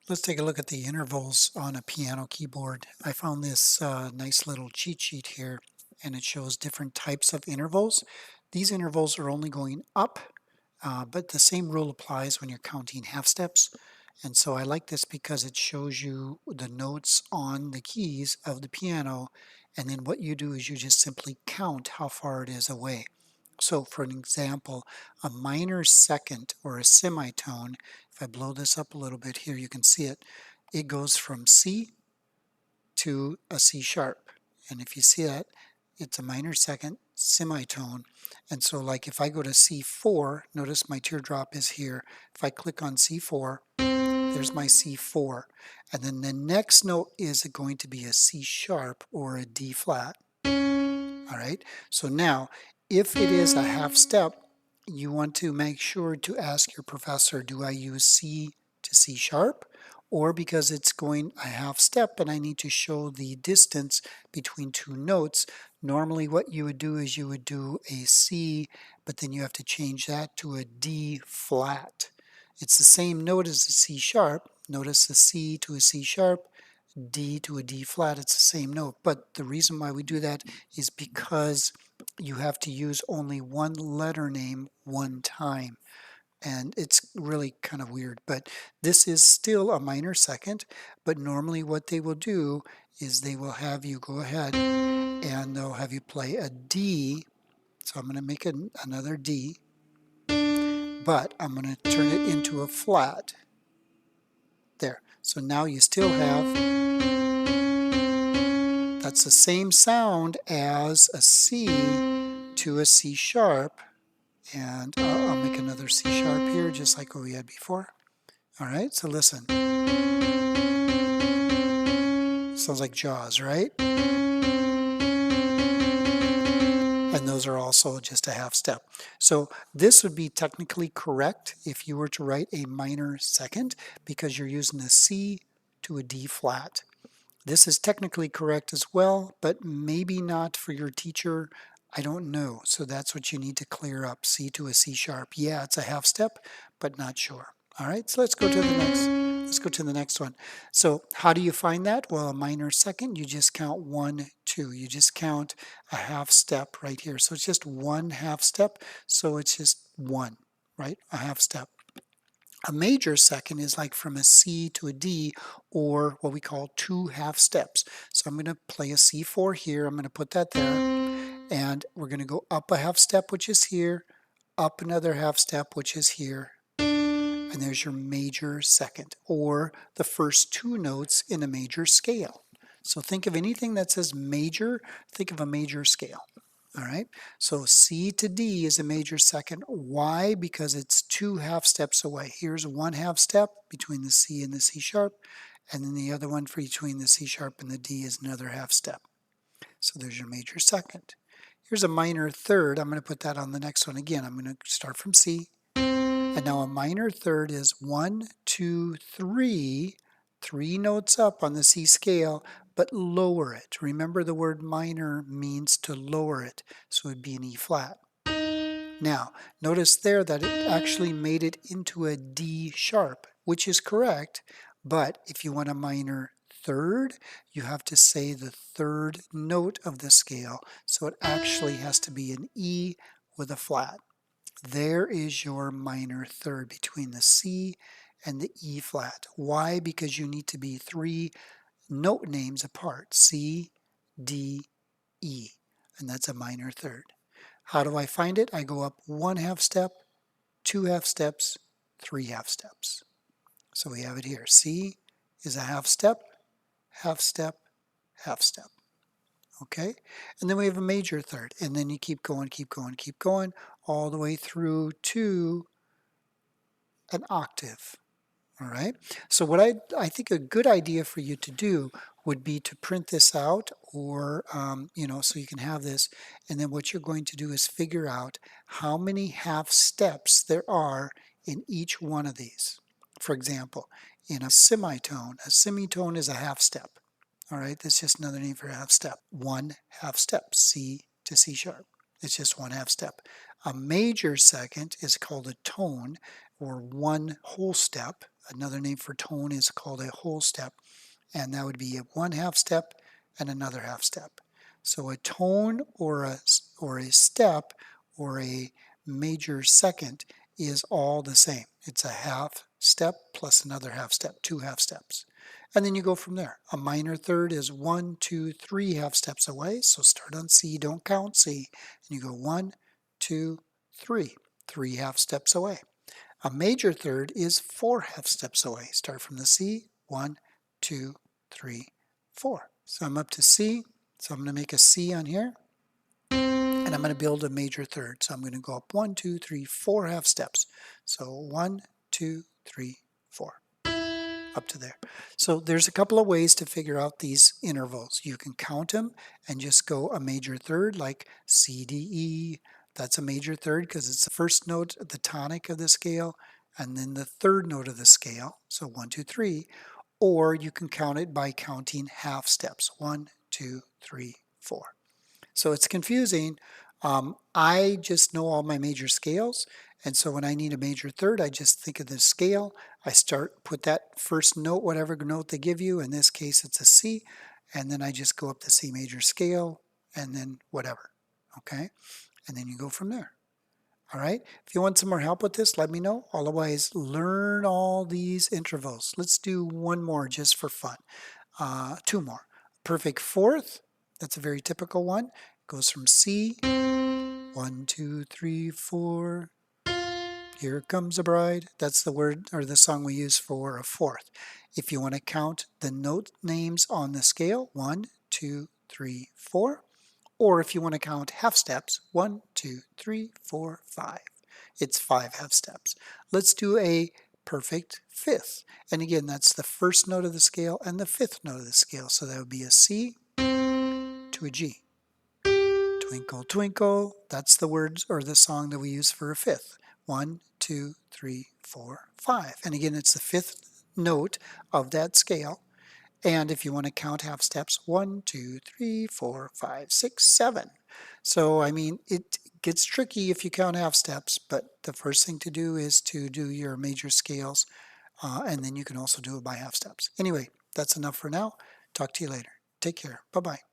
Let's take a look at the intervals on a piano keyboard. I found this nice little cheat sheet here, and it shows different types of intervals. These intervals are only going up, but the same rule applies when you're counting half steps. And so I like this because it shows you the notes on the keys of the piano, and then what you do is you just simply count how far it is away. So for an example, a minor second or a semitone, if I blow this up a little bit here, you can see it. It goes from C to a C sharp. And if you see that, it's a minor second semitone. And so like if I go to C4, notice my teardrop is here. If I click on C4, there's my C4. And then the next note is going to be a C sharp or a D flat. All right, so now if it is a half step, you want to make sure to ask your professor, do I use C to C sharp? Or because it's going a half step and I need to show the distance between two notes, normally what you would do is you would do a C, but then you have to change that to a D flat. It's the same note as the C sharp. Notice the C to a C sharp, D to a D flat, it's the same note. But the reason why we do that is because you have to use only one letter name one time. And it's really kind of weird, but this is still a minor second. But normally what they will do is they will have you go ahead and they'll have you play a D. So I'm going to make another D, but I'm going to turn it into a flat. There. So now you still have, that's the same sound as a C to a C sharp. And I'll make another C sharp here, just like what we had before. All right, so listen. Sounds like Jaws, right? And those are also just a half step. So this would be technically correct if you were to write a minor second because you're using a C to a D flat. This is technically correct as well, but maybe not for your teacher. I don't know. So that's what you need to clear up. C to a C sharp. Yeah, it's a half step, but not sure. All right, so let's go to the next one. So how do you find that? Well, a minor second, you just count 1, 2. You just count a half step right here. So it's just one half step. So it's just one, right? A half step. A major second is like from a C to a D, or what we call two half steps. So I'm going to play a C4 here. I'm going to put that there. And we're going to go up a half step, which is here, up another half step, which is here. And there's your major second, or the first two notes in a major scale. So think of anything that says major, think of a major scale. All right, so C to D is a major second. Why? Because it's two half steps away. Here's one half step between the C and the C sharp, and then the other one for between the C sharp and the D is another half step. So there's your major second. Here's a minor third. I'm going to put that on the next one again. I'm going to start from C. And now a minor third is 1, 2, 3, 3 notes up on the C scale, but lower it. Remember the word minor means to lower it, so it would be an E flat. Now, notice there that it actually made it into a D sharp, which is correct, but if you want a minor third, you have to say the third note of the scale, so it actually has to be an E with a flat. There is your minor third between the C and the E flat. Why? Because you need to be 3 note names apart, C, D, E, and that's a minor third. How do I find it? I go up 1 half step, 2 half steps, 3 half steps. So we have it here. C is a half step, half step, half step. Okay, and then we have a major third, and then you keep going, keep going, keep going, all the way through to an octave. All right, so what I think a good idea for you to do would be to print this out, or so you can have this, and then what you're going to do is figure out how many half steps there are in each one of these. For example, in a semitone is a half step. All right, that's just another name for a half step. 1 half step, C to C sharp. It's just 1 half step. A major second is called a tone, or 1 whole step. Another name for tone is called a whole step, and that would be a 1/2 step and another half step. So a tone or a step or a major second is all the same. It's a half step plus another half step, 2 half steps. And then you go from there. A minor third is 1, 2, 3 half steps away. So start on C, don't count C. And you go 1, 2, 3, 3 half steps away. A major third is 4 half steps away. Start from the C, 1, 2, 3, 4. So I'm up to C, so I'm going to make a C on here, and I'm going to build a major third. So I'm going to go up 1, 2, 3, 4 half steps. So 1, 2, 3, 4, up to there. So there's a couple of ways to figure out these intervals. You can count them and just go a major third, like C, D, E. That's a major third because it's the first note, the tonic of the scale, and then the third note of the scale. So 1, 2, 3. Or you can count it by counting half steps. 1, 2, 3, 4. So it's confusing. I just know all my major scales, and so when I need a major third, I just think of the scale. I put that first note, whatever note they give you. In this case, it's a C, and then I just go up the C major scale, and then whatever, okay? And then you go from there. All right, if you want some more help with this, let me know. Otherwise, learn all these intervals. Let's do one more just for fun. 2 more. Perfect fourth, that's a very typical one. Goes from C, 1, 2, 3, 4. Here comes a bride. That's the word or the song we use for a fourth. If you want to count the note names on the scale, 1, 2, 3, 4. Or if you want to count half steps, 1, 2, 3, 4, 5. It's 5 half steps. Let's do a perfect fifth. And again, that's the first note of the scale and the fifth note of the scale. So that would be a C to a G. Twinkle, twinkle. That's the words or the song that we use for a fifth. 1, 2, 3, 4, 5. And again, it's the fifth note of that scale. And if you want to count half steps, 1, 2, 3, 4, 5, 6, 7. So, I mean, it gets tricky if you count half steps, but the first thing to do is to do your major scales, and then you can also do it by half steps. Anyway, that's enough for now. Talk to you later. Take care. Bye-bye.